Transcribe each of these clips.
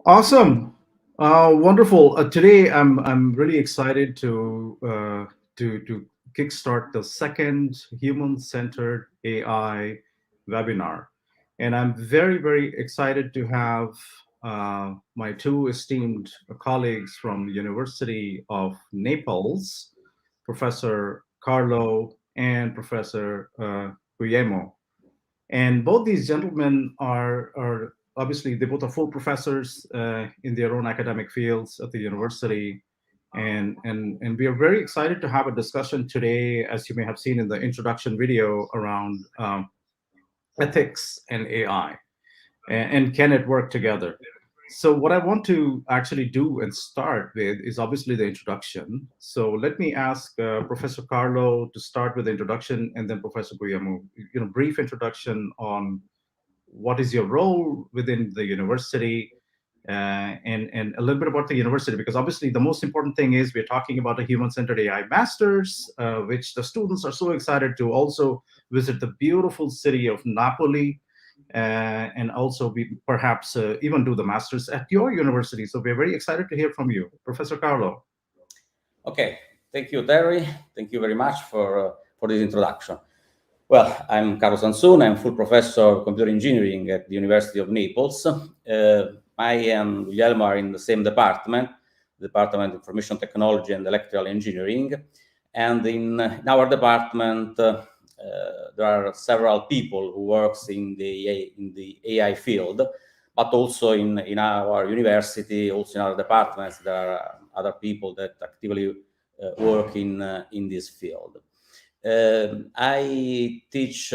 Awesome, wonderful. Today, I'm really excited to kickstart the second human-centered AI webinar, and I'm very excited to have my two esteemed colleagues from the University of Naples, Professor Carlo and Professor Guillermo. And both these gentlemen are obviously they both are full professors in their own academic fields at the university, and we are very excited to have a discussion today, as you may have seen in the introduction video, around ethics and AI, and can it work together? So what I want to actually do and start with is obviously the introduction. So let me ask Professor Carlo to start with the introduction, and then Professor Guillermo, brief introduction on what is your role within the university, and a little bit about the university, because obviously the most important thing is we're talking about a human-centered AI masters, which the students are so excited to also visit the beautiful city of Napoli, and also be perhaps even do the masters at your university. So we're very excited to hear from you, Professor Carlo. Okay, thank you, Terry. Thank you very much for this introduction. Well, I'm Carlo Sansone. I'm full professor of computer engineering at the University of Naples. I and Guglielmo are in the same department, Department of Information Technology and Electrical Engineering. And in our department, there are several people who works in the AI field, but also in our university, also in our departments, there are other people that actively work in this field. I teach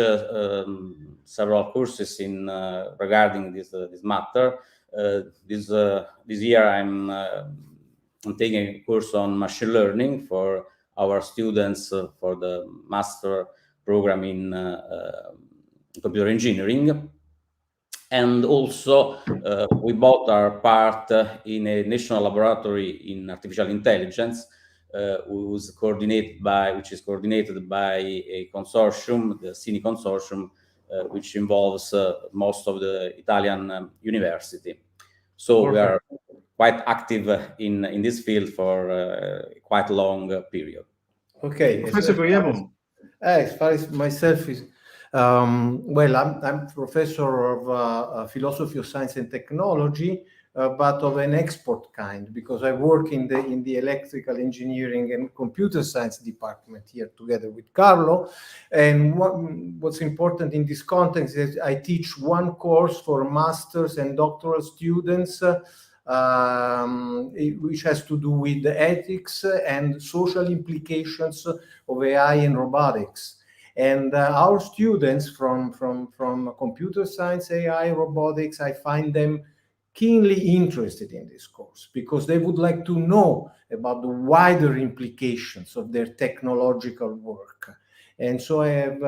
several courses in regarding this matter. This year I'm taking a course on machine learning for our students for the master program in computer engineering. And also, we both are part in a national laboratory in artificial intelligence, which is coordinated by a consortium, the CINI consortium, which involves most of the Italian university. So Perfect. We are quite active in this field for a quite long period. Okay. Professor Guillermo. As far as myself is, well, I'm professor of philosophy of science and technology, but of an expert kind, because I work in the electrical engineering and computer science department here together with Carlo. And what's important in this context is I teach one course for masters and doctoral students, which has to do with the ethics and social implications of AI and robotics. And our students from computer science, AI, robotics, I find them keenly interested in this course because they would like to know about the wider implications of their technological work. And so I have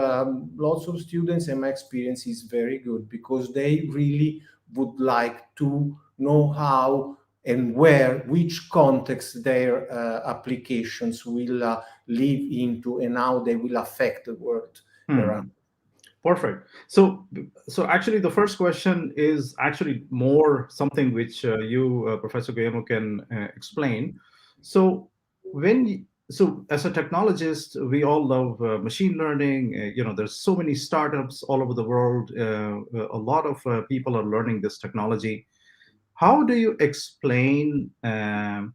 lots of students, and my experience is very good because they really would like to know how and which context their applications will live into and how they will affect the world around. Perfect. So actually, the first question is actually more something which you, Professor Guillermo, can explain. So as a technologist, we all love machine learning. There's so many startups all over the world. A lot of people are learning this technology. How do you explain AI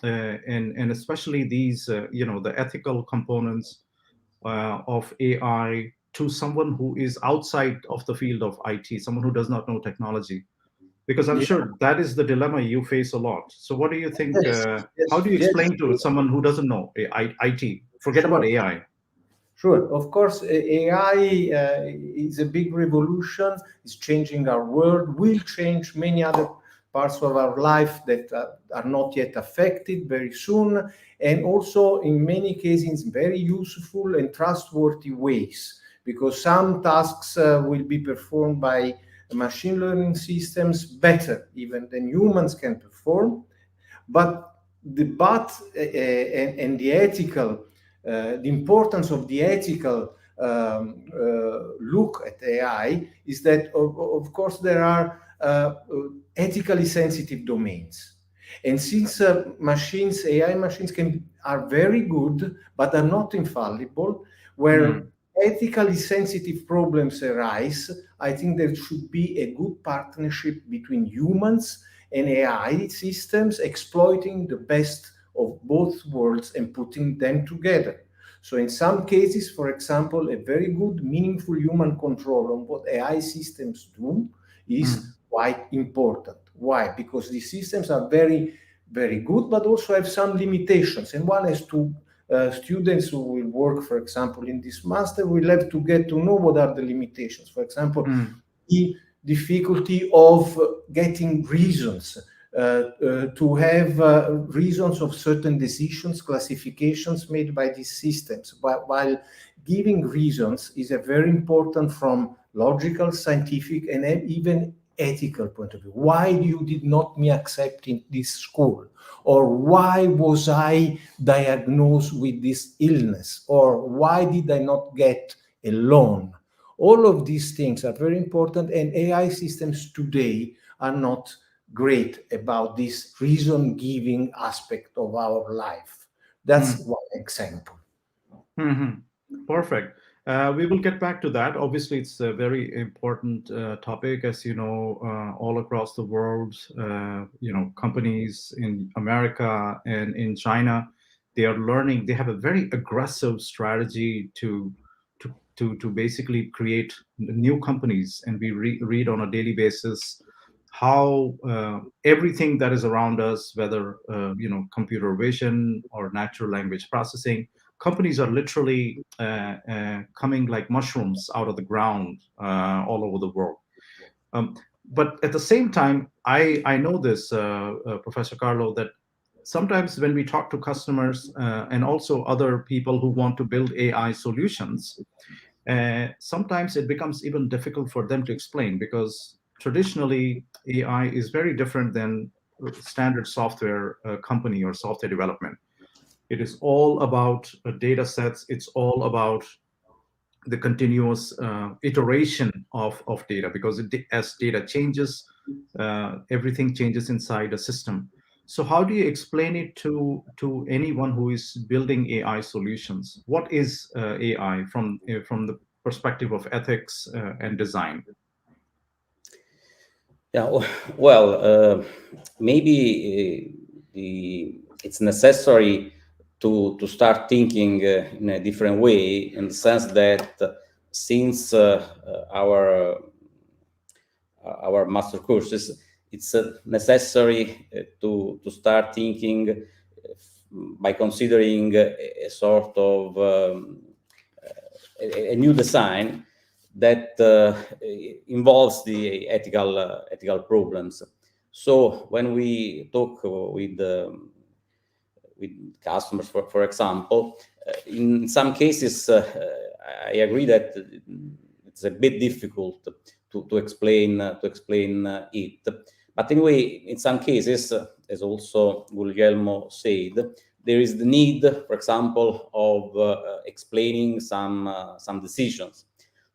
and especially these, the ethical components of AI to someone who is outside of the field of IT, someone who does not know technology? Because I'm sure that is the dilemma you face a lot. So what do you think? How do you explain to someone who doesn't know IT? Forget about AI. Sure. Of course, AI is a big revolution. It's changing our world, will change many other parts of our life that are not yet affected very soon, and also in many cases very useful and trustworthy ways, because some tasks will be performed by machine learning systems better even than humans can perform. But and the ethical, the importance of the ethical look at AI is that, of course, there are ethically sensitive domains. And since AI machines are very good, but are not infallible, where ethically sensitive problems arise, I think there should be a good partnership between humans and AI systems, exploiting the best of both worlds and putting them together. So in some cases, for example, a very good, meaningful human control on what AI systems do is quite important. Why? Because these systems are very, very good, but also have some limitations. And one is to students who will work, for example, in this master will have to get to know what are the limitations. For example, the difficulty of getting reasons, to have reasons of certain decisions, classifications made by these systems. But while giving reasons is a very important from logical, scientific, and even ethical point of view. Why you did not me accept in this school? Or why was I diagnosed with this illness? Or why did I not get a loan? All of these things are very important, and AI systems today are not great about this reason-giving aspect of our life. That's one example. Perfect. We will get back to that. Obviously, it's a very important topic, as you know, all across the world. Companies in America and in China, they are learning. They have a very aggressive strategy to basically create new companies, and we read on a daily basis how everything that is around us, whether computer vision or natural language processing, companies are literally coming like mushrooms out of the ground all over the world. But at the same time, I know this, Professor Carlo, that sometimes when we talk to customers and also other people who want to build AI solutions, sometimes it becomes even difficult for them to explain, because traditionally AI is very different than standard software company or software development. It is all about data sets. It's all about the continuous iteration of data, because as data changes, everything changes inside a system. So how do you explain it to anyone who is building AI solutions? What is AI from the perspective of ethics and design? Yeah, well, maybe it's necessary to start thinking in a different way, in the sense that since our master courses, it's necessary to start thinking by considering a sort of a new design that involves the ethical problems. So when we talk with customers, for example, in some cases, I agree that it's a bit difficult to explain it. But anyway, in some cases, as also Guglielmo said, there is the need, for example, of explaining some decisions.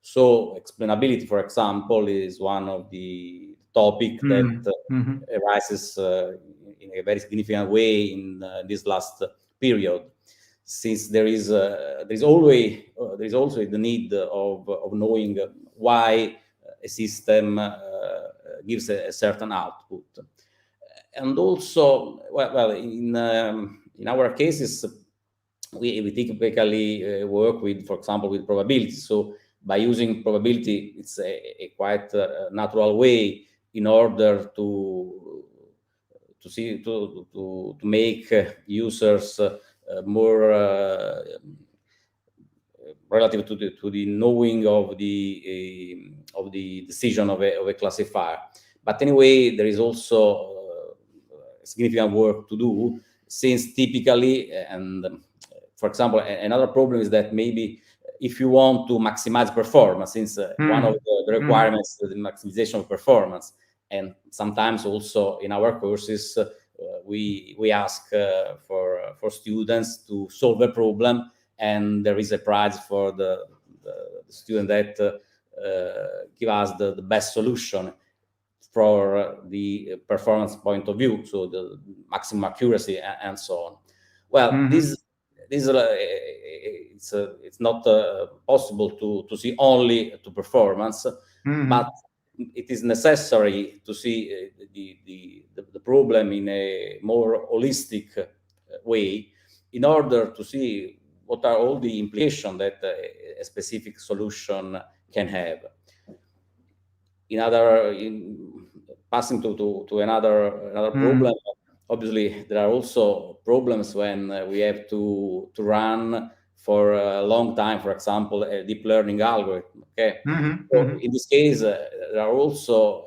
So explainability, for example, is one of the topic that arises in a very significant way in this last period, since there is also the need of knowing why a system gives a certain output. And also, in our cases, we typically work with, for example, with probability. So by using probability, it's a quite natural way in order to make users more relative to the knowing of the decision of a classifier. But anyway, there is also significant work to do, since typically, and for example, another problem is that maybe if you want to maximize performance, since one of the requirements is the maximization of performance, and sometimes also in our courses we ask for students to solve a problem, and there is a prize for the student that give us the best solution. for the performance point of view, so the maximum accuracy and so on. Well, this it's not possible to see only to performance, but it is necessary to see the problem in a more holistic way in order to see what are all the implications that a specific solution can have. Passing to another problem, obviously there are also problems when we have to run for a long time, for example, a deep learning algorithm. Okay, so in this case, there are also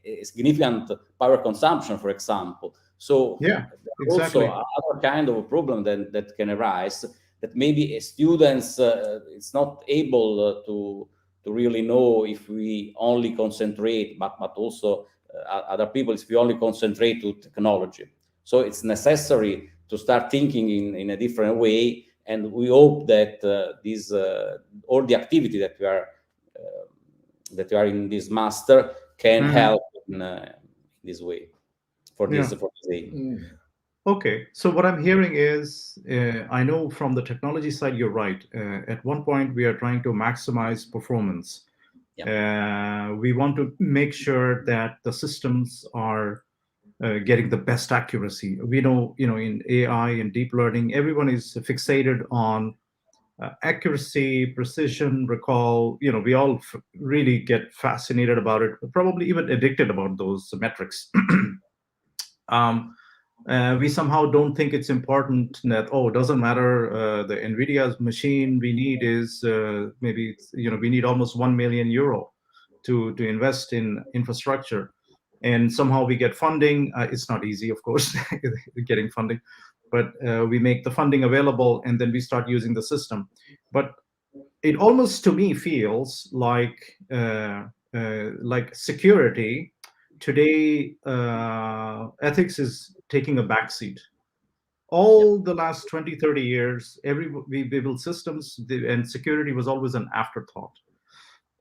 a significant power consumption, for example. So yeah, exactly. exactly. Also other kind of a problem that can arise, that maybe students it's not able to really know if we only concentrate, but also other people, if we only concentrate to technology. So it's necessary to start thinking in a different way, and we hope that this all the activity that we are in this master can help in this way for this aim. Okay, so what I'm hearing is, I know from the technology side, you're right. At one point, we are trying to maximize performance. We want to make sure that the systems are getting the best accuracy. We know, in AI and deep learning, everyone is fixated on accuracy, precision, recall. We all really get fascinated about it, probably even addicted about those metrics. We somehow don't think it's important that, it doesn't matter, the NVIDIA's machine we need is maybe we need almost 1 million euro to invest in infrastructure, and somehow we get funding. It's not easy, of course, getting funding, but we make the funding available, and then we start using the system. But it almost, to me, feels like security today. Ethics is taking a backseat. All the last 20, 30 years, we built systems, and security was always an afterthought.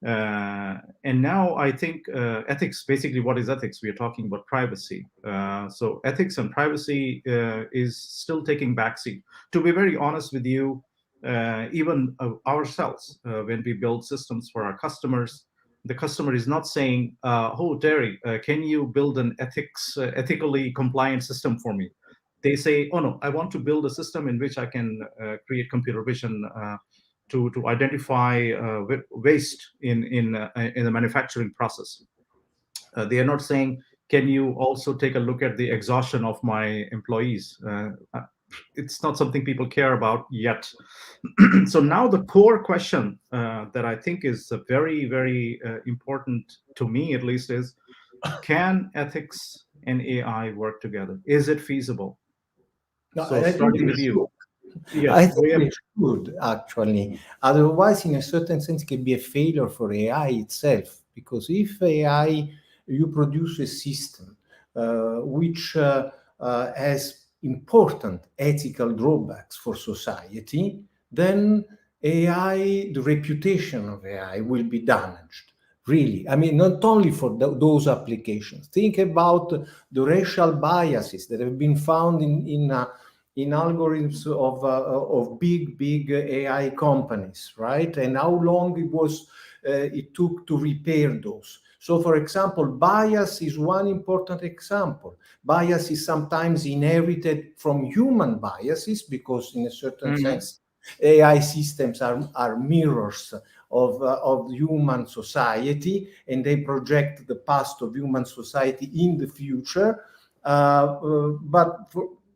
And now I think ethics, basically, what is ethics? We are talking about privacy. So ethics and privacy is still taking backseat. To be very honest with you, even ourselves, when we build systems for our customers, the customer is not saying, "Oh, Terry, can you build an ethically compliant system for me?" They say, "Oh no, I want to build a system in which I can create computer vision to identify waste in the manufacturing process." They are not saying, "Can you also take a look at the exhaustion of my employees?" It's not something people care about yet. So now the core question that I think is very, very important, to me at least, is, can ethics and AI work together? Is it feasible? No, So I starting think with you. Yes, I think it should, actually. Otherwise, in a certain sense, it can be a failure for AI itself. Because if AI, you produce a system which has important ethical drawbacks for society, then AI, the reputation of AI will be damaged. Really, I mean, not only for those applications. Think about the racial biases that have been found in algorithms of big AI companies, right? And how long it took to repair those. So, for example, bias is one important example. Bias is sometimes inherited from human biases because, in a certain sense, AI systems are mirrors of human society, and they project the past of human society in the future. But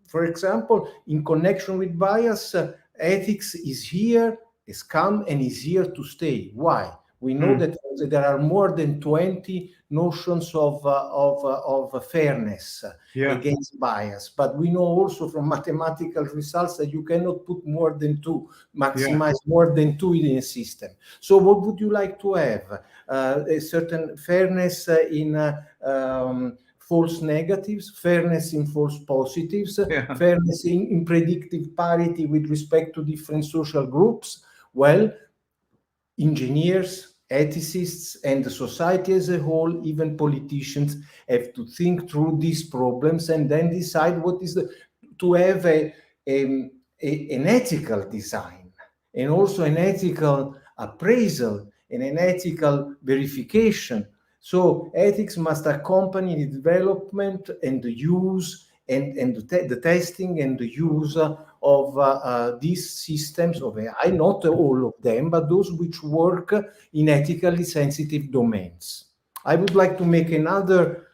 for example, in connection with bias, ethics is here, is come, and is here to stay. Why? We know that there are more than 20 notions of fairness against bias, but we know also from mathematical results that you cannot put more than two, maximize more than two in a system. So what would you like to have? A certain fairness in false negatives, fairness in false positives, fairness in predictive parity with respect to different social groups. Well, engineers, ethicists and the society as a whole, even politicians, have to think through these problems and then decide what is to have an ethical design and also an ethical appraisal and an ethical verification. So ethics must accompany the development and the use and the testing and the use of these systems of AI, not all of them, but those which work in ethically sensitive domains. I would like to make another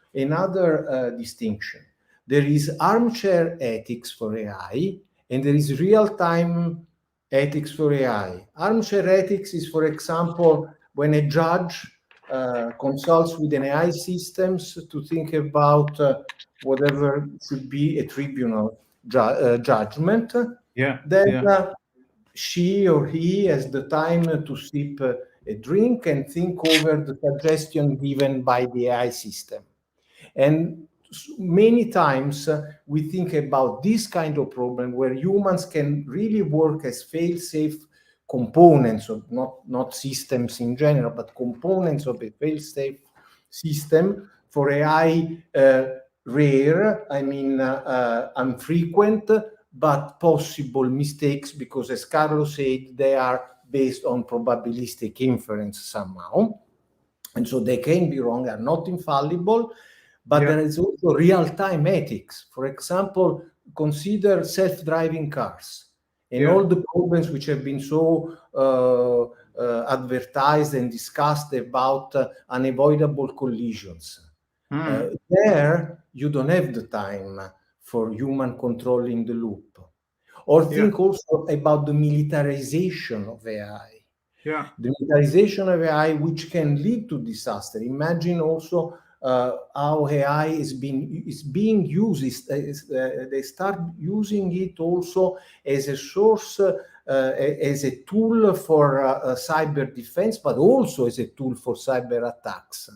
distinction. There is armchair ethics for AI, and there is real-time ethics for AI. Armchair ethics is, for example, when a judge consults with an AI systems to think about whatever should be a tribunal judgment. Then she or he has the time to sip a drink and think over the suggestion given by the AI system. And many times we think about this kind of problem where humans can really work as fail-safe components of not systems in general, but components of a fail-safe system. For AI, rare, I mean infrequent, but possible mistakes, because as Carlo said, they are based on probabilistic inference somehow. And so they can be wrong, are not infallible, but there is also real-time ethics. For example, consider self-driving cars and all the problems which have been so advertised and discussed about unavoidable collisions. There, you don't have the time for human controlling the loop. Or think also about the militarization of AI. The militarization of AI, which can lead to disaster. Imagine also how AI is being used. They start using it also as a source, as a tool for cyber defense, but also as a tool for cyber attacks.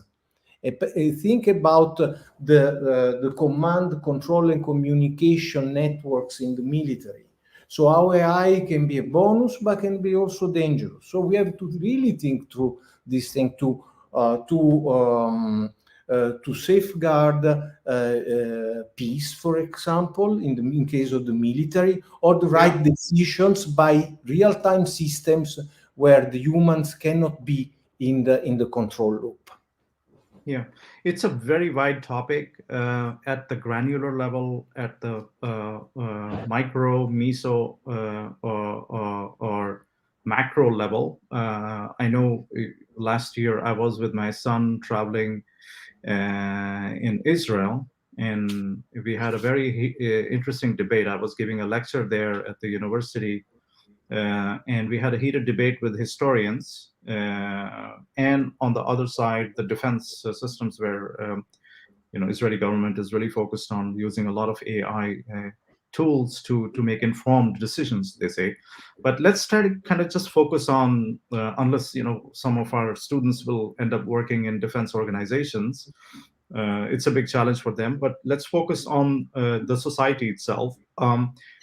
Think about the command, control, and communication networks in the military. So our AI can be a bonus, but can be also dangerous. So we have to really think through this thing to safeguard peace, for example, in case of the military, or the right decisions by real-time systems where the humans cannot be in the control loop. Yeah, it's a very wide topic at the granular level, at the micro, meso, or macro level. I know last year I was with my son traveling in Israel, and we had a very interesting debate. I was giving a lecture there at the university, and we had a heated debate with historians, and on the other side, the defense systems, where Israeli government is really focused on using a lot of AI tools to make informed decisions, they say. But let's try to kind of just focus on, unless some of our students will end up working in defense organizations. It's a big challenge for them, but let's focus on the society itself.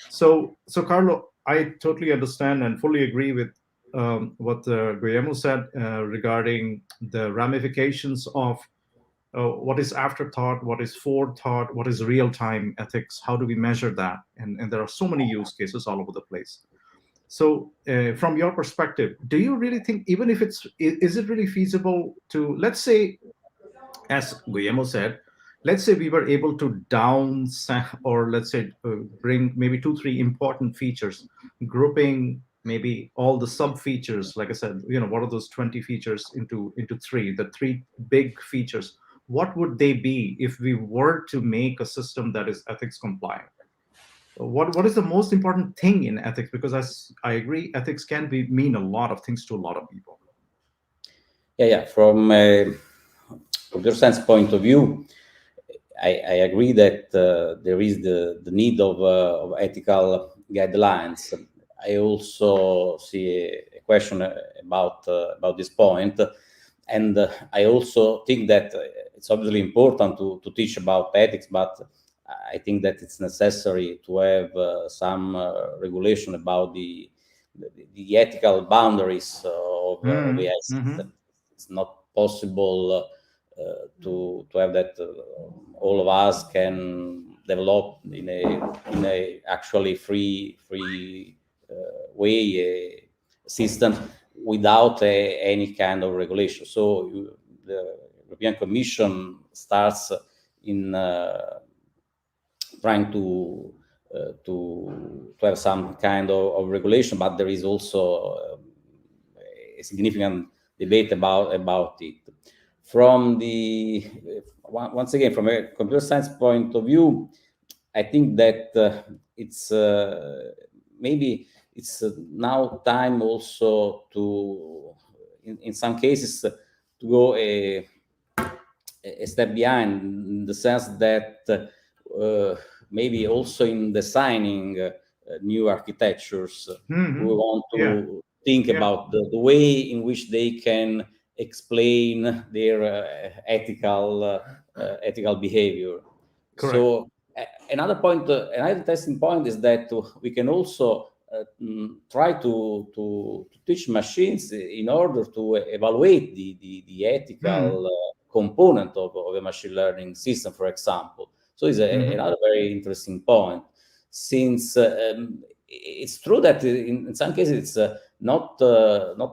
So Carlo, I totally understand and fully agree with what Guglielmo said regarding the ramifications of what is afterthought, what is forethought, what is real-time ethics, how do we measure that? And there are so many use cases all over the place. So from your perspective, do you really think, even if is it really feasible to, let's say, as Guillermo said, let's say we were able to or let's say bring maybe 2-3 important features, grouping maybe all the sub features, like I said, what are those 20 features into the 3 big features? What would they be if we were to make a system that is ethics compliant? What is the most important thing in ethics? Because I agree, ethics can mean a lot of things to a lot of people. Yeah. From your sense point of view, I agree that there is the need of ethical guidelines. I also see a question about this point, and I also think that it's obviously important to teach about ethics, but I think that it's necessary to have some regulation about the ethical boundaries of AI systems. it's not possible to have that all of us can develop in a actually free way a system without any kind of regulation. So the European Commission starts in trying to have some kind of regulation, but there is also a significant debate about it. From the once again, from a computer science point of view, I think that it's maybe it's now time also to, in some cases, to go a step behind, in the sense that maybe also in designing new architectures, we want to think about the way in which they can explain their ethical behavior. Correct. So another point, another testing point is that we can also try to teach machines in order to evaluate the ethical component of a machine learning system, for example. So it's another very interesting point, since it's true that in some cases it's not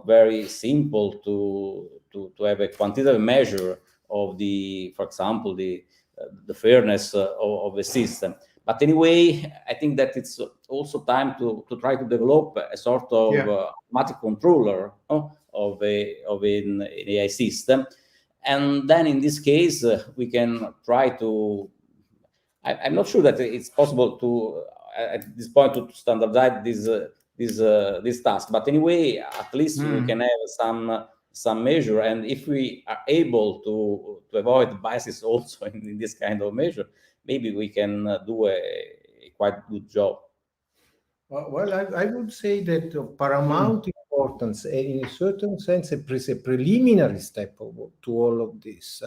very simple to have a quantitative measure of the, for example, the fairness of a system. But anyway, I think that it's also time to try to develop a sort of automatic controller of an AI system. And then in this case, we can try to, I'm not sure that it's possible to, at this point, to standardize this task. But anyway, at least we can have some measure. And if we are able to avoid biases also in this kind of measure, maybe we can do a quite good job. Well, I would say that paramount importance, in a certain sense, a preliminary step to all of this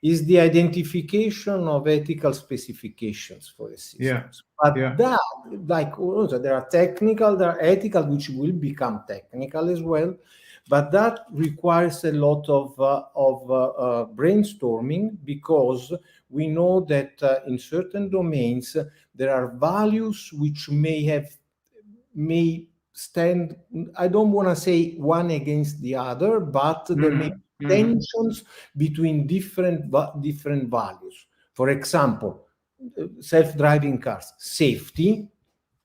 is the identification of ethical specifications for a system. But that, like also, there are technical, there are ethical, which will become technical as well. But that requires a lot of brainstorming, because we know that in certain domains there are values which may stand, I don't want to say one against the other, but there may be tensions between different values. For example, self-driving cars, safety.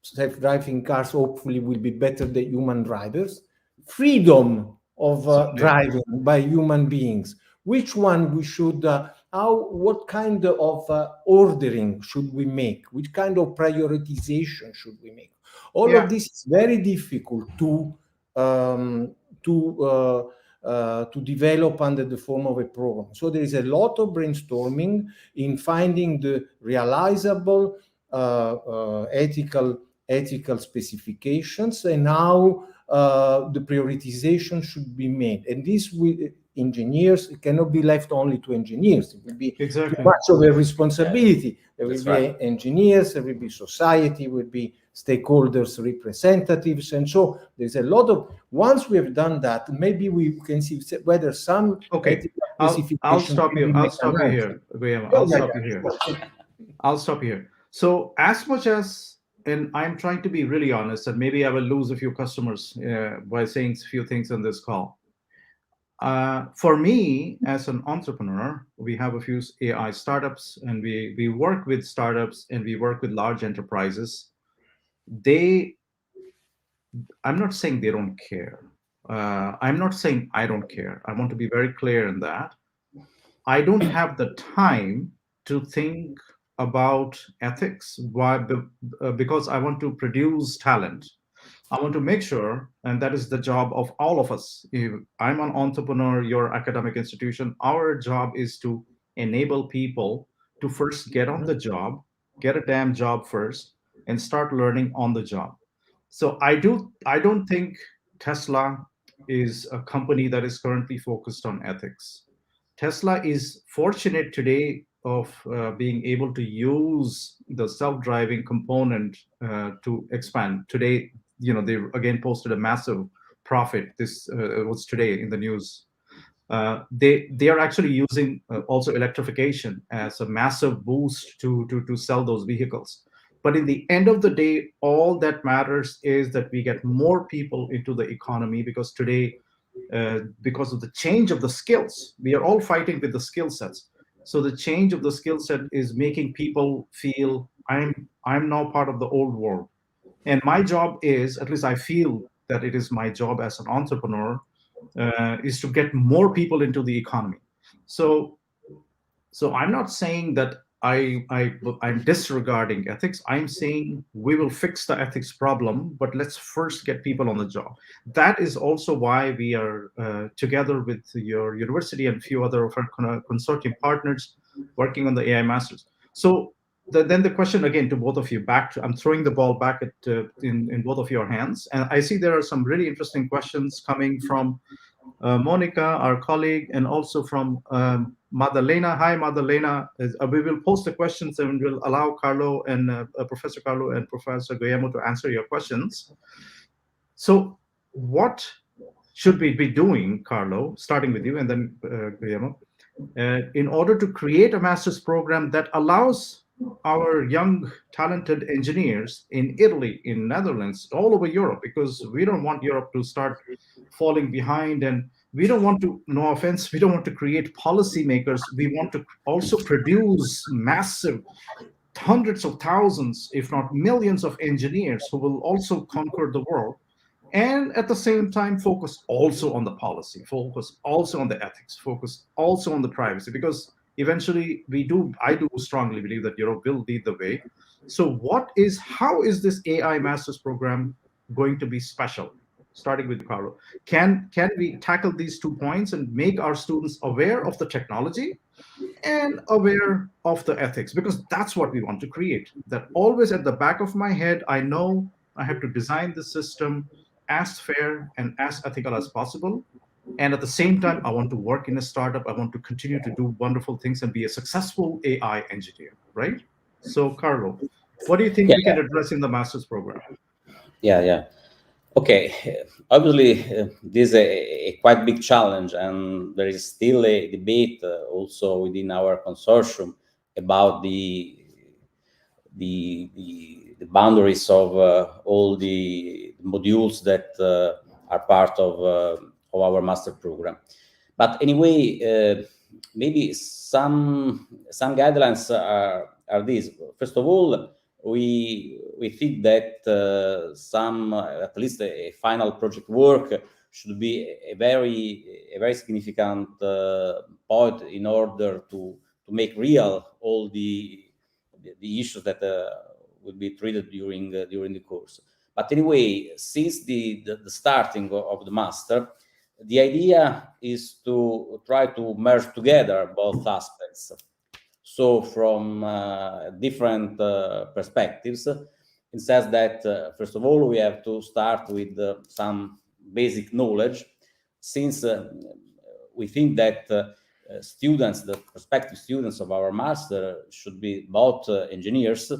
Self-driving cars hopefully will be better than human drivers. Freedom of driving by human beings. Which one we should, what kind of ordering should we make? Which kind of prioritization should we make? All of this is very difficult to develop under the form of a program. So there is a lot of brainstorming in finding the realizable ethical specifications, and how the prioritization should be made. And this will, engineers, it cannot be left only to engineers. It will be too much of a responsibility. There will be engineers, there will be society, will be stakeholders, representatives, and so there's a lot of. Once we have done that, maybe we can see whether some. I'll stop you. I'll stop you here, Guglielmo. I'll stop you here. So as much as, and I'm trying to be really honest, and maybe I will lose a few customers by saying a few things on this call. For me, as an entrepreneur, we have a few AI startups, and we work with startups and we work with large enterprises. I'm not saying they don't care. I'm not saying I don't care. I want to be very clear in that. I don't have the time to think about ethics. Why? Because I want to produce talent. I want to make sure, and that is the job of all of us. If I'm an entrepreneur, your academic institution, our job is to enable people to first get on the job, get a damn job first, and start learning on the job. So I don't think Tesla is a company that is currently focused on ethics. Tesla is fortunate today of being able to use the self-driving component to expand. Today, they again posted a massive profit. This was today in the news. They are actually using also electrification as a massive boost to sell those vehicles. But in the end of the day, all that matters is that we get more people into the economy, because today, because of the change of the skills, we are all fighting with the skill sets. So the change of the skill set is making people feel I'm now part of the old world. And my job is, at least I feel that it is my job as an entrepreneur, is to get more people into the economy. So I'm not saying that I'm disregarding ethics. I'm saying we will fix the ethics problem, but let's first get people on the job. That is also why we are together with your university and a few other of our consortium partners working on the AI Masters. So then the question again to both of you, I'm throwing the ball back at in both of your hands, and I see there are some really interesting questions coming from Monica, our colleague, and also from Madalena. Hi, Madalena. We will post the questions and we'll allow Carlo and Professor Carlo and Professor Guillermo to answer your questions. So what should we be doing, Carlo, starting with you and then Guillermo, in order to create a master's program that allows our young, talented engineers in Italy, in Netherlands, all over Europe, because we don't want Europe to start falling behind, and we don't want to, no offense, we don't want to create policymakers. We want to also produce massive hundreds of thousands, if not millions of engineers who will also conquer the world, and at the same time focus also on the policy, focus also on the ethics, focus also on the privacy, because eventually I do strongly believe that Europe will lead the way. So how is this AI Masters program going to be special? Starting with Carlo, can we tackle these 2 points and make our students aware of the technology and aware of the ethics? Because that's what we want to create. That always at the back of my head, I know I have to design the system as fair and as ethical as possible. And at the same time, I want to work in a startup. I want to continue to do wonderful things and be a successful AI engineer, right? So, Carlo, what do you think Yeah, we can address in the master's program? yeah. Okay, obviously, this is a quite big challenge, and there is still a debate also within our consortium about the boundaries of all the modules that are part of our master program. But anyway, maybe some guidelines are these. First of all, we think that at least a final project work should be a very significant point in order to make real all the issues that will be treated during the course. But anyway, since the starting of the master, the idea is to try to merge together both aspects. So from different perspectives, it says that first of all, we have to start with some basic knowledge, since we think that students, the prospective students of our master, should be both engineers,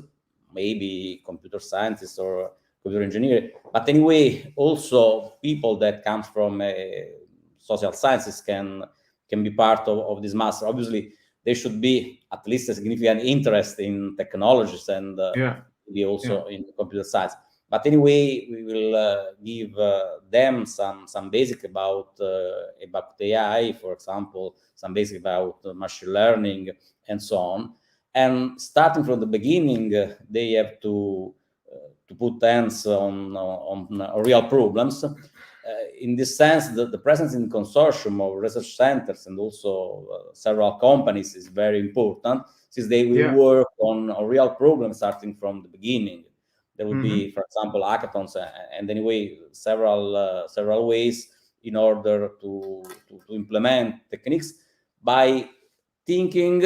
maybe computer scientists or computer engineer, but anyway, also people that come from social sciences can be part of this master. Obviously, there should be at least a significant interest in technologies and maybe also in computer science. But anyway, we will give them some basic about AI, for example, some basic about machine learning and so on. And starting from the beginning, they have to put hands on real problems. In this sense, the presence in the consortium of research centers and also several companies is very important, since they will work on real problems starting from the beginning. There will be, for example, hackathons, and anyway, several ways in order to implement techniques by thinking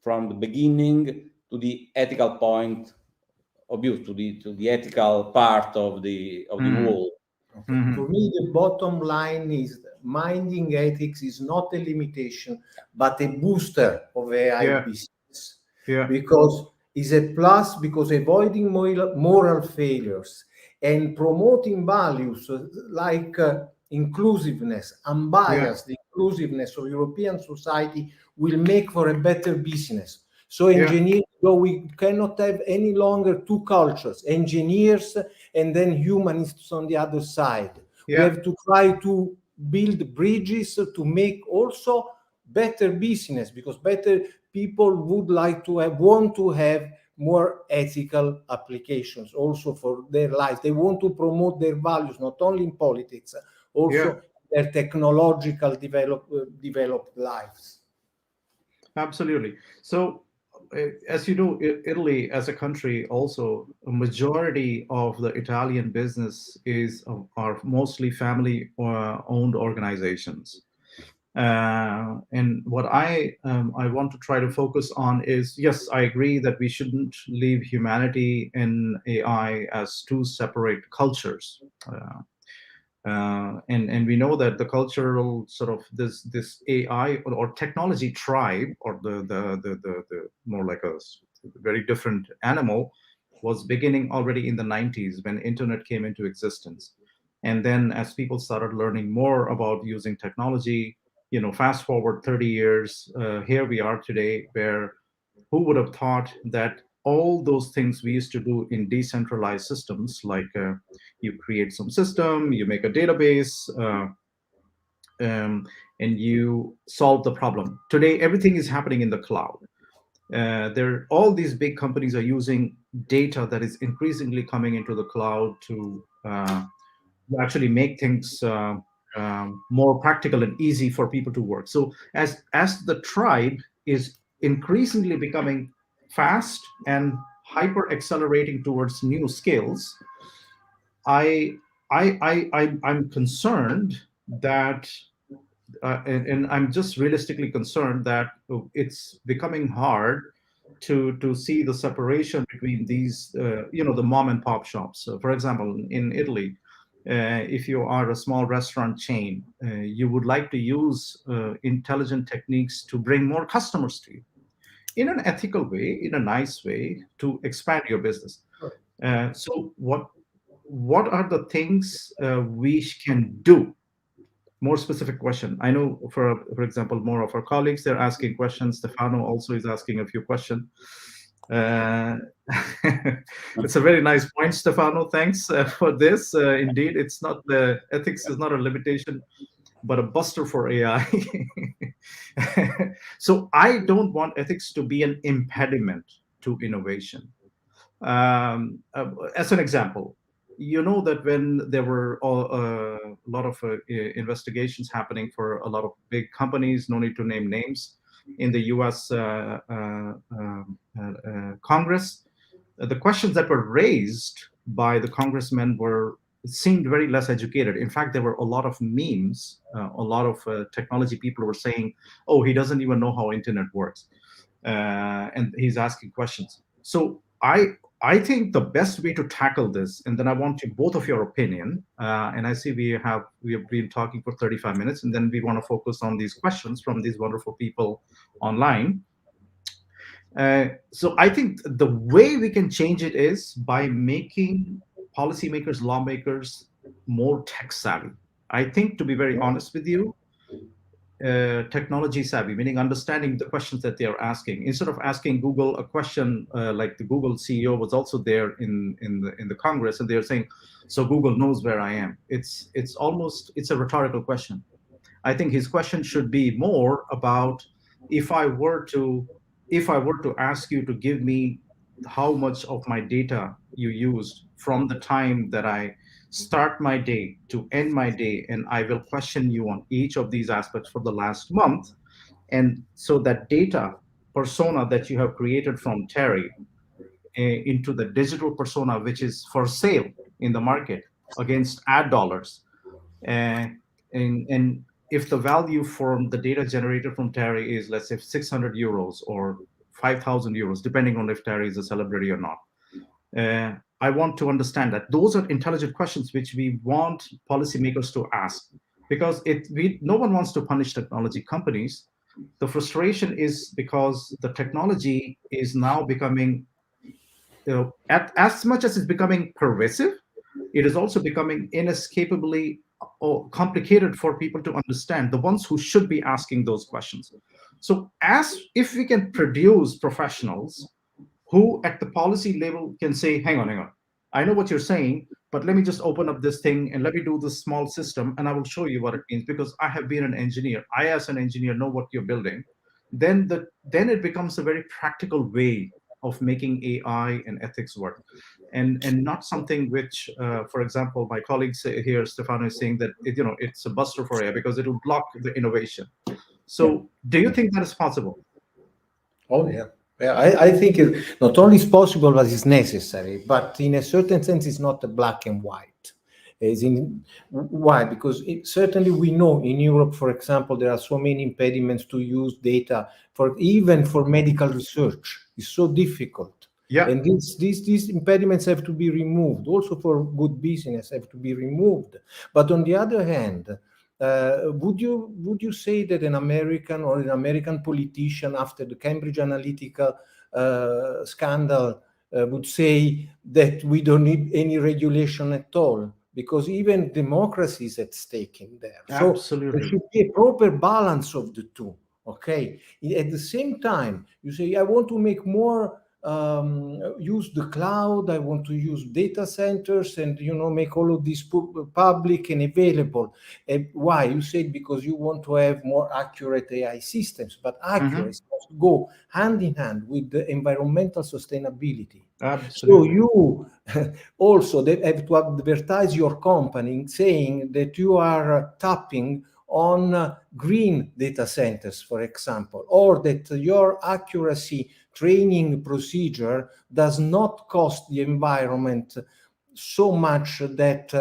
from the beginning to the ethical point of view, to the ethical part of the whole. Okay. For me, the bottom line is minding ethics is not a limitation, but a booster of AI business. Because it's a plus, because avoiding moral failures and promoting values like inclusiveness, unbiased inclusiveness of European society will make for a better business. So engineers, so we cannot have any longer two cultures, engineers and then humanists on the other side. We have to try to build bridges to make also better business, because better people would like to want to have more ethical applications also for their lives. They want to promote their values, not only in politics, also their technological developed lives. Absolutely. So, as you know, Italy as a country, also a majority of the Italian business are mostly family-owned organizations. And what I want to try to focus on is, yes, I agree that we shouldn't leave humanity and AI as two separate cultures. And we know that the cultural sort of this AI or technology tribe, or the more like a very different animal, was beginning already in the 90s when internet came into existence. And then as people started learning more about using technology, fast forward 30 years, here we are today, where who would have thought that all those things we used to do in decentralized systems, like you create some system, you make a database, and you solve the problem. Today, everything is happening in the cloud. All these big companies are using data that is increasingly coming into the cloud to actually make things more practical and easy for people to work. So as the tribe is increasingly becoming fast and hyper accelerating towards new skills, I'm concerned that and I'm just realistically concerned that it's becoming hard to see the separation between these, the mom and pop shops. So for example, in Italy, if you are a small restaurant chain, you would like to use intelligent techniques to bring more customers to you in an ethical way, in a nice way, to expand your business. So what are the things we can do? More specific question. I know, for example, more of our colleagues, they're asking questions. Stefano also is asking a few questions. Uh, it's a very nice point, Stefano. Thanks for this. Indeed, it's not the ethics is not a limitation, but a buster for AI. So I don't want ethics to be an impediment to innovation. As an example, you know that when there were a lot of investigations happening for a lot of big companies, no need to name names, in the US Congress, the questions that were raised by the congressmen seemed very less educated. In fact, there were a lot of memes. A lot of technology people were saying, "Oh, he doesn't even know how internet works," and he's asking questions. So I think the best way to tackle this, and then I want both of your opinion. And I see we have been talking for 35 minutes, and then we want to focus on these questions from these wonderful people online. So I think the way we can change it is by making policymakers, lawmakers more tech savvy. I think, to be very honest with you, technology savvy, meaning understanding the questions that they are asking. Instead of asking Google a question, like the Google CEO was also there in the Congress, and they're saying, "So Google knows where I am." It's a rhetorical question. I think his question should be more about, if I were to ask you to give me how much of my data you used from the time that I start my day to end my day, and I will question you on each of these aspects for the last month. And so that data persona that you have created from Terry into the digital persona, which is for sale in the market against ad dollars. Uh, and if the value from the data generated from Terry is, let's say, 600 euros or 5,000 euros, depending on if Terry is a celebrity or not, I want to understand that those are intelligent questions which we want policymakers to ask, because no one wants to punish technology companies. The frustration is because the technology is now becoming, as much as it's becoming pervasive, it is also becoming inescapably complicated for people to understand, the ones who should be asking those questions. So as if we can produce professionals who at the policy level can say, hang on, I know what you're saying, but let me just open up this thing and let me do this small system and I will show you what it means, because I have been an engineer. I, as an engineer, know what you're building. Then it becomes a very practical way of making AI and ethics work. And not something which, for example, my colleagues here, Stefano, is saying that it's a buster for AI because it will block the innovation. So do you think that is possible? Oh, yeah. Yeah, I think it not only is possible, but it's necessary. But in a certain sense, it's not a black and white. Why? Because certainly we know in Europe, for example, there are so many impediments to use data for even for medical research. It's so difficult. Yeah. And these impediments have to be removed. Also for good business have to be removed. But on the other hand, would you say that an American or an American politician after the Cambridge Analytica scandal would say that we don't need any regulation at all? Because even democracy is at stake in there. So Absolutely. there should be a proper balance of the two. Okay. At the same time, you say, I want to make more use the cloud, I want to use data centers and make all of this public and available. Why? You said because you want to have more accurate AI systems, but accuracy must go hand in hand with the environmental sustainability. Absolutely. So you also have to advertise your company saying that you are tapping on green data centers, for example, or that your accuracy training procedure does not cost the environment so much that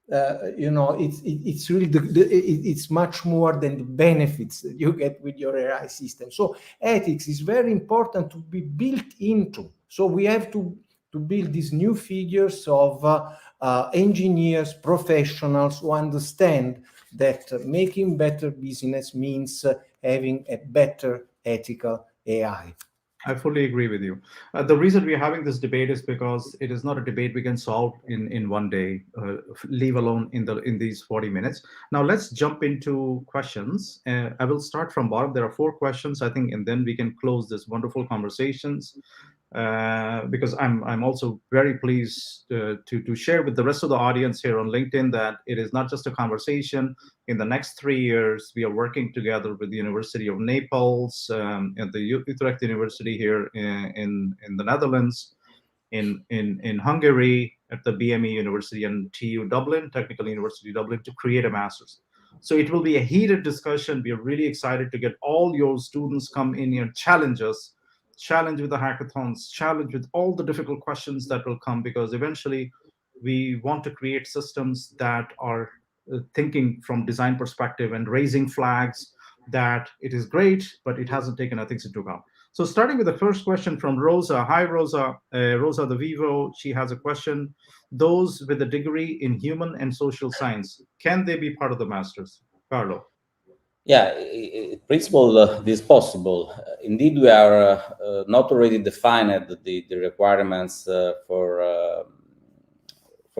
it's really it's much more than the benefits that you get with your AI system. So ethics is very important to be built into. So we have to build these new figures of engineers, professionals who understand that making better business means having a better ethical AI. I fully agree with you. The reason we're having this debate is because it is not a debate we can solve in one day, leave alone in these 40 minutes. Now let's jump into questions. I will start from bottom. There are 4 questions, I think, and then we can close this wonderful conversations. Because I'm also very pleased to share with the rest of the audience here on LinkedIn that it is not just a conversation. In the next 3 years, we are working together with the University of Naples and the Utrecht University here in the Netherlands, in Hungary at the BME University, and TU Dublin, Technical University Dublin, to create a master's. So it will be a heated discussion. We are really excited to get all your students come in here, challenge us, challenge with the hackathons, challenge with all the difficult questions that will come, because eventually we want to create systems that are thinking from design perspective and raising flags that it is great, but it hasn't taken ethics into account. So starting with the first question from Rosa. Hi, Rosa. Rosa De Vivo, she has a question. Those with a degree in human and social science, can they be part of the masters? Carlo. Yeah, in principle, this is possible. Indeed, we are not already defined the requirements for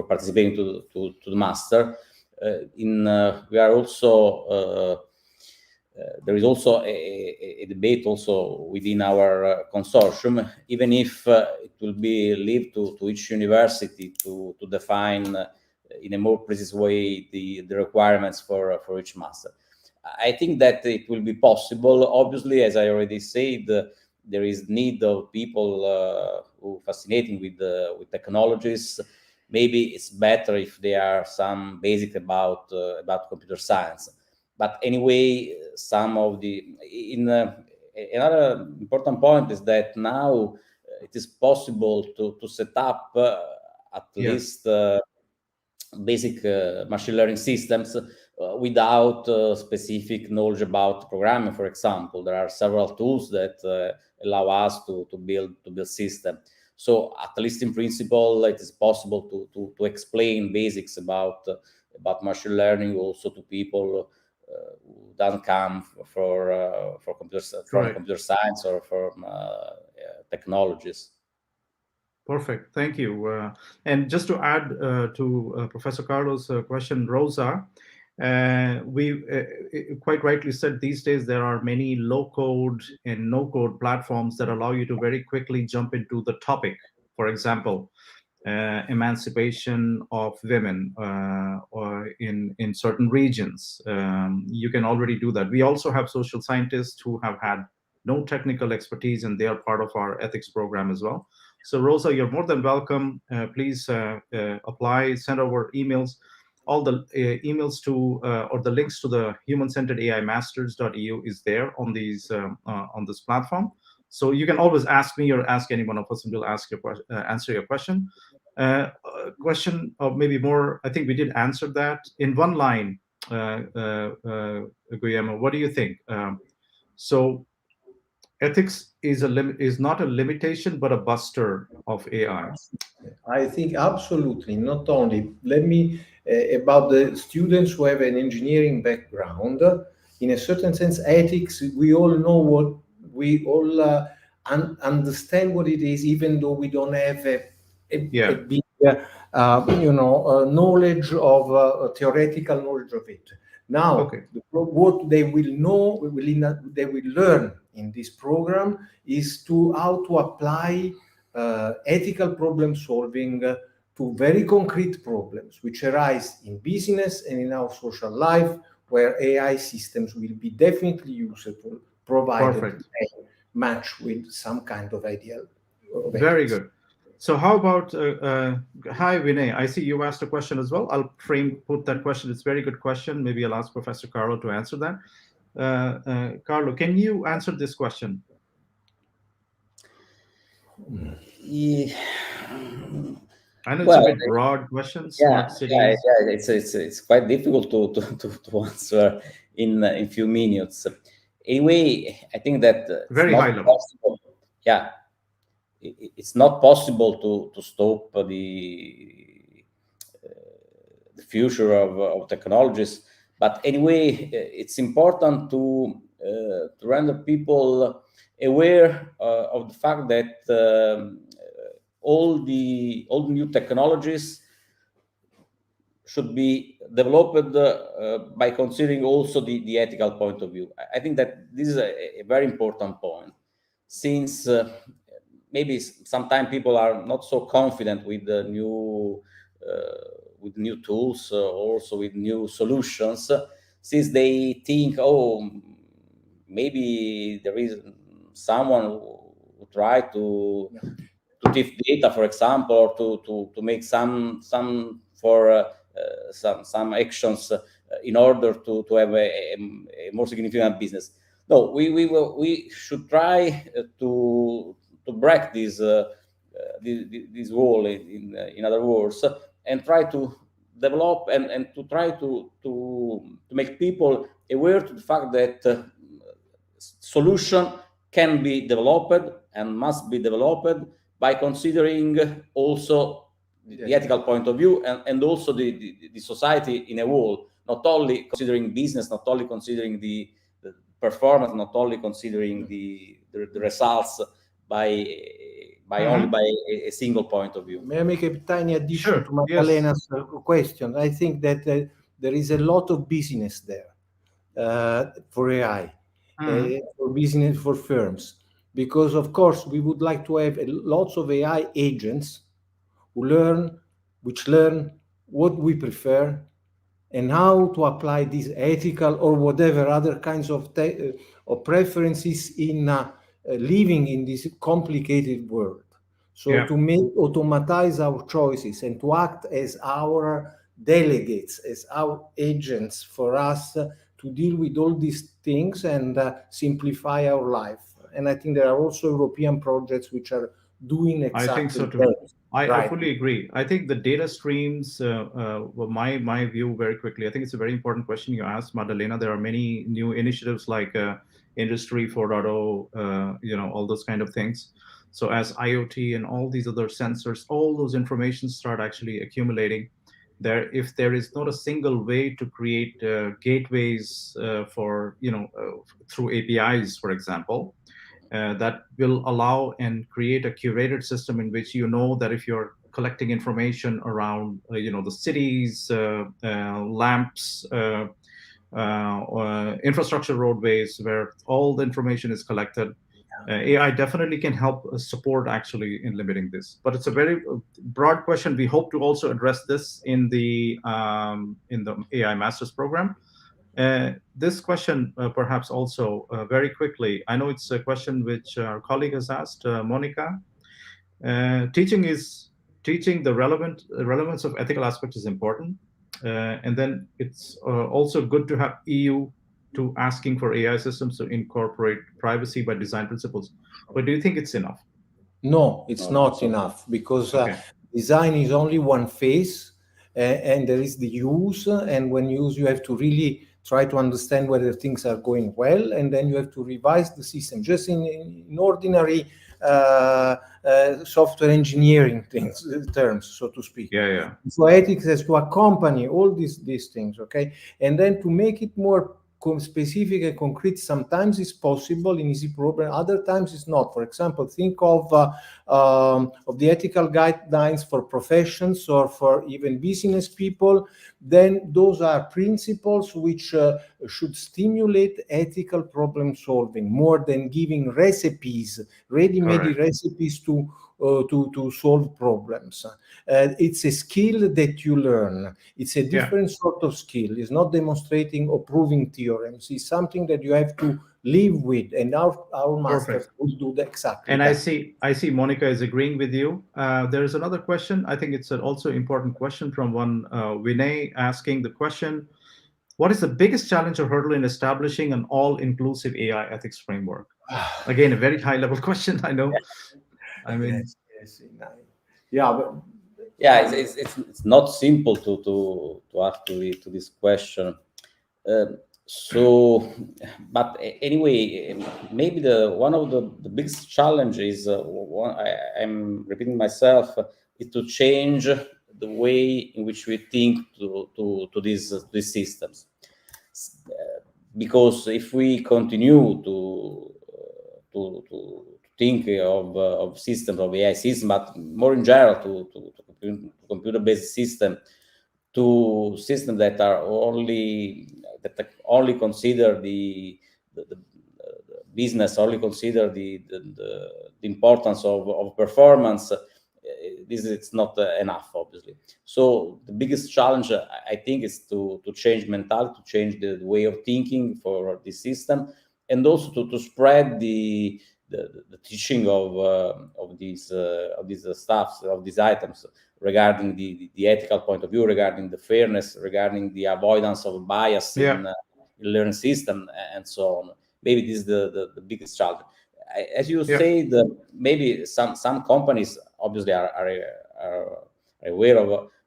participating to the master. We are also there is also a debate also within our consortium, even if it will be left to each university to define in a more precise way the requirements for each master. I think that it will be possible. Obviously, as I already said, there is need of people who are fascinating with technologies. Maybe it's better if there are some basic about computer science. But anyway, some of another important point is that now it is possible to set up at least basic machine learning systems without specific knowledge about programming. For example, there are several tools that allow us to build systems. So at least in principle, it is possible to explain basics about machine learning also to people who don't come from computer science or from technologies. Perfect. Thank you. And just to add to Professor Carlo's question, Rosa, we quite rightly said these days there are many low code and no code platforms that allow you to very quickly jump into the topic. For example, emancipation of women or in certain regions. You can already do that. We also have social scientists who have had no technical expertise, and they are part of our ethics program as well. So, Rosa, you're more than welcome. Please apply, send over emails. All the emails to or the links to the human-centered AI masters.eu is there on these on this platform. So you can always ask me or ask any one of us, and we'll answer your question. Question, or maybe more. I think we did answer that in one line. Guillermo, what do you think? So ethics is not a limitation but a buster of AI. I think absolutely. Not only, let me about the students who have an engineering background. In a certain sense, ethics. We all know what we all understand what it is, even though we don't have a big, knowledge of theoretical knowledge of it. Now, Okay. what they will know, they will learn in this program is to how to apply ethical problem solving to very concrete problems which arise in business and in our social life, where AI systems will be definitely useful, provided Perfect. they match with some kind of ideal. Very good. So how about, hi Vinay, I see you asked a question as well. I'll put that question. It's a very good question. Maybe I'll ask Professor Carlo to answer that. Carlo, can you answer this question? Yeah. I know it's a bit broad question. Smart cities. It's quite difficult to answer in few minutes. Anyway, I think that Very high level. Possible. Yeah, it's not possible to stop the future of technologies. But anyway, it's important to render people aware of the fact that all the new technologies should be developed by considering also the ethical point of view. I think that this is a very important point, since maybe sometimes people are not so confident with the new tools, also with new solutions, since they think, oh, maybe there is someone who try to thief data, for example, or to make some actions in order to have a more significant business. No, we should try to break this wall, in other words, and try to develop and to try to make people aware to the fact that solution can be developed and must be developed by considering also the ethical point of view and also the society in a whole, not only considering business, not only considering the performance, not only considering the results by only by a single point of view. May I make a tiny addition to Maddalena's question? I think that there is a lot of business there for AI, for business, for firms, because of course we would like to have lots of AI agents which learn what we prefer and how to apply these ethical or whatever other kinds of preferences in living in this complicated world. So to automatize our choices and to act as our delegates, as our agents for us to deal with all these things and simplify our life. And I think there are also European projects which are doing exactly I think so too. that. I fully agree. I think the data streams, my view very quickly, I think it's a very important question you asked, Maddalena. There are many new initiatives like Industry 4.0, all those kind of things. So as IoT and all these other sensors, all those information start actually accumulating there. If there is not a single way to create gateways for, through APIs, for example, that will allow and create a curated system in which you know that if you're collecting information around the cities, lamps, infrastructure, roadways, where all the information is collected. AI definitely can help support actually in limiting this, but it's a very broad question. We hope to also address this in the AI Masters program. This question, perhaps also very quickly. I know it's a question which our colleague has asked, Monica. Teaching is teaching the relevance of ethical aspects is important, and then it's also good to have EU to asking for AI systems to incorporate privacy by design principles. But do you think it's enough? No, it's No, not it's not. enough, because Okay. design is only one phase, and there is the use. And when use, you have to really try to understand whether things are going well, and then you have to revise the system. Just in ordinary software engineering terms, so to speak. Yeah. So ethics has to accompany all these things, okay? And then to make it more specific and concrete, sometimes it's possible in easy program, other times it's not. For example, think of the ethical guidelines for professions or for even business people. Then those are principles which should stimulate ethical problem solving more than giving recipes, ready-made Correct. recipes to solve problems. It's a skill that you learn. It's a different sort of skill. It's not demonstrating or proving theorems. It's something that you have to live with, and our masters Perfect. will do exactly And that. I see Monica is agreeing with you. There is another question. I think it's an also important question from one Vinay, asking the question: what is the biggest challenge or hurdle in establishing an all-inclusive AI ethics framework? Again, a very high-level question, I know. I mean, Yes. Yeah, but Yeah, it's not simple to actually to this question. So, but anyway, maybe the one of the biggest challenges, I'm repeating myself, is to change the way in which we think to these systems. Because if we continue to think of systems, of AI systems, but more in general to computer-based system, to systems that only consider the business, only consider the importance of performance. This is not enough, obviously. So the biggest challenge, I think, is to change mentality, to change the way of thinking for this system, and also to spread the teaching of these stuffs, of these items, regarding the ethical point of view, regarding the fairness, regarding the avoidance of bias in learning system, and so on. Maybe this is the biggest challenge. As you say, maybe some companies obviously are aware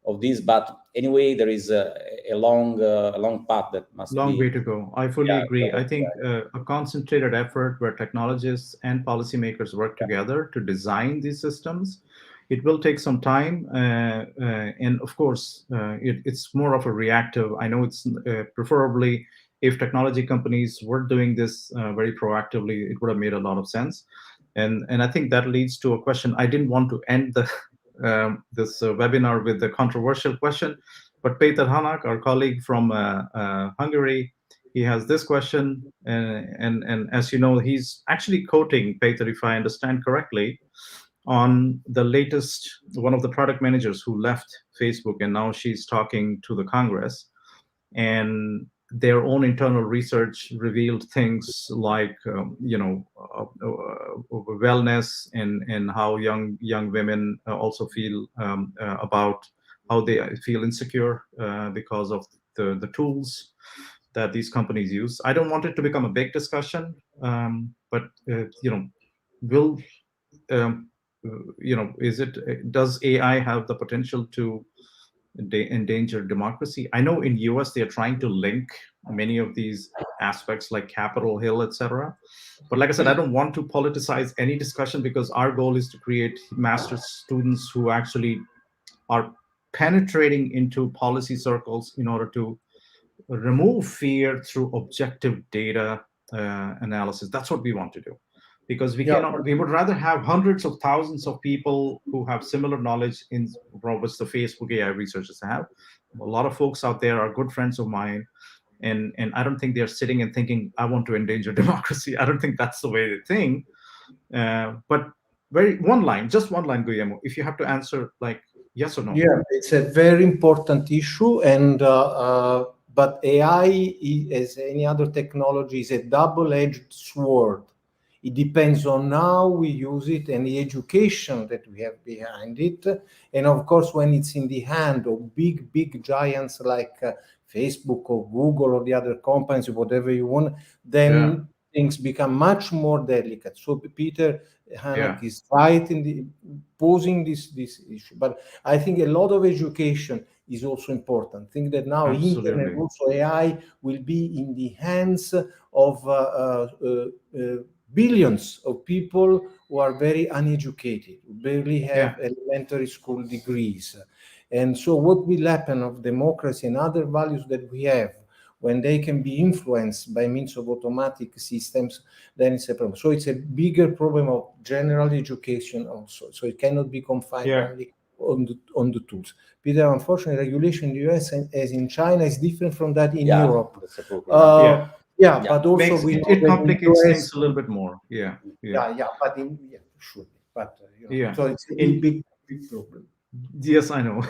of this, but anyway, there is a long path that must long be. way to go. I fully agree. I think a concentrated effort where technologists and policymakers work together to design these systems. It will take some time, and of course, it's more of a reactive. I know it's preferably if technology companies were doing this very proactively, it would have made a lot of sense. And I think that leads to a question. I didn't want to end the this webinar with a controversial question, but Peter Hanak, our colleague from Hungary, he has this question, and as you know, he's actually quoting Peter, if I understand correctly, on the latest one of the product managers who left Facebook, and now she's talking to the Congress, and their own internal research revealed things like wellness and how young women also feel about how they feel insecure because of the tools that these companies use. I don't want it to become a big discussion, but will um, does AI have the potential to endanger democracy? I know in US they're trying to link many of these aspects like Capitol Hill, etc. But like I said, I don't want to politicize any discussion, because our goal is to create master's students who actually are penetrating into policy circles in order to remove fear through objective data analysis. That's what we want to do. because we Yeah, cannot. We would rather have hundreds of thousands of people who have similar knowledge in which the Facebook AI researchers have. A lot of folks out there are good friends of mine, and I don't think they're sitting and thinking, I want to endanger democracy. I don't think that's the way they think. But just one line, Guillermo, if you have to answer like yes or no. yeah, it's a very important issue, and but AI, as any other technology, is a double-edged sword. It depends on how we use it and the education that we have behind it, and of course, when it's in the hand of big giants like Facebook or Google or the other companies, whatever you want, then things become much more delicate. So Peter Hanek is right in the posing this issue, but I think a lot of education is also important. I think that now Absolutely. internet, also AI, will be in the hands of billions of people who are very uneducated, who barely have elementary school degrees. And so what will happen of democracy and other values that we have when they can be influenced by means of automatic systems, then it's a problem. So it's a bigger problem of general education also. So it cannot be confined only on the tools. Peter, unfortunately, regulation in the US as in China is different from that in Europe. That's a problem. But also it complicates things a little bit more. But sure. But so it's a big problem. Yes, I know.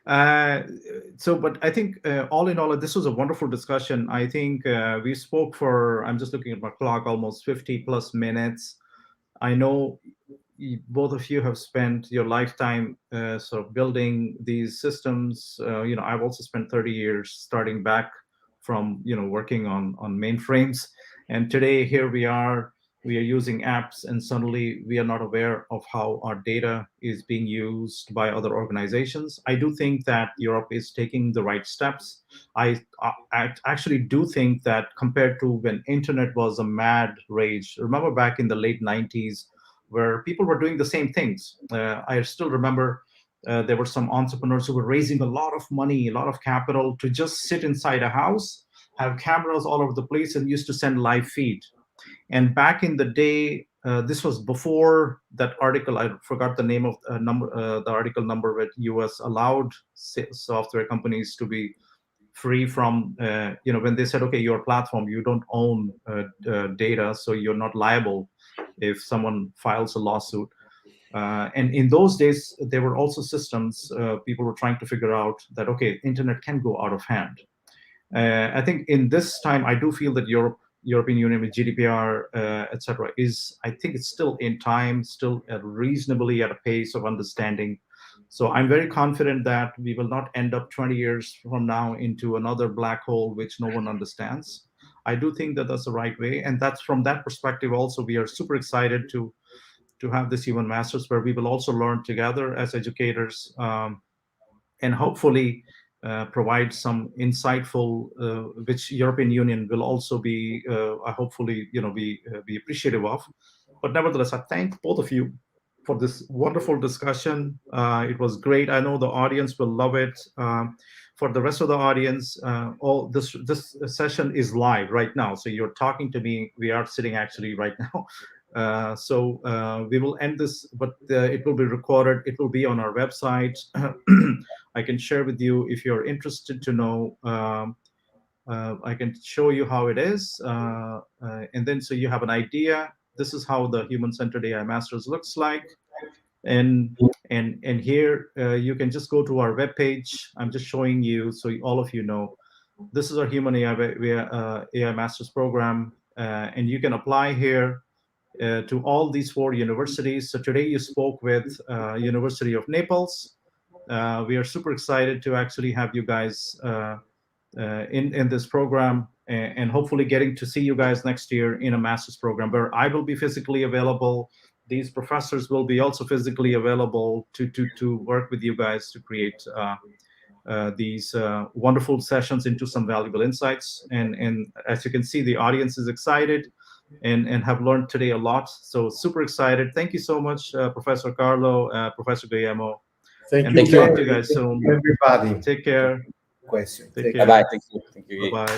But I think all in all, this was a wonderful discussion. I think we spoke for, I'm just looking at my clock, almost 50 plus minutes. I know both of you have spent your lifetime sort of building these systems. I've also spent 30 years starting back from, working on mainframes. And today, here we are using apps, and suddenly we are not aware of how our data is being used by other organizations. I do think that Europe is taking the right steps. I actually do think that compared to when internet was a mad rage, remember back in the late 90s, where people were doing the same things. I still remember there were some entrepreneurs who were raising a lot of money, a lot of capital to just sit inside a house, have cameras all over the place, and used to send live feed. And back in the day, this was before that article. I forgot the name of the article number, where US allowed software companies to be free from, when they said, okay, your platform, you don't own data, so you're not liable if someone files a lawsuit. And in those days, there were also systems, people were trying to figure out that, okay, internet can go out of hand. I think in this time, I do feel that European Union with GDPR, etc., I think it's still in time, still reasonably at a pace of understanding. So I'm very confident that we will not end up 20 years from now into another black hole, which no one understands. I do think that that's the right way. And that's from that perspective also, we are super excited to have this Human Masters, where we will also learn together as educators, and hopefully provide some insightful, which European Union will also be, hopefully, be appreciative of. But nevertheless, I thank both of you for this wonderful discussion. It was great. I know the audience will love it. For the rest of the audience, all this session is live right now. So you're talking to me. We are sitting actually right now. So we will end this, but it will be recorded. It will be on our website. I can share with you if you're interested to know. I can show you how it is, and then so you have an idea. This is how the Human-Centered AI Masters looks like, and here you can just go to our webpage. I'm just showing you so all of you know. This is our Human AI Masters program, and you can apply here to all these 4 universities. So today you spoke with University of Naples. We are super excited to actually have you guys in this program, and hopefully getting to see you guys next year in a master's program where I will be physically available. These professors will be also physically available to work with you guys to create these wonderful sessions into some valuable insights. And as you can see, the audience is excited and have learned today a lot. So super excited. Thank you so much, Professor Carlo, Professor Guillermo. Thank and you. Talk to you guys soon. Everybody. Take care. Question. Take care. Bye-bye. Thank you. Bye-bye.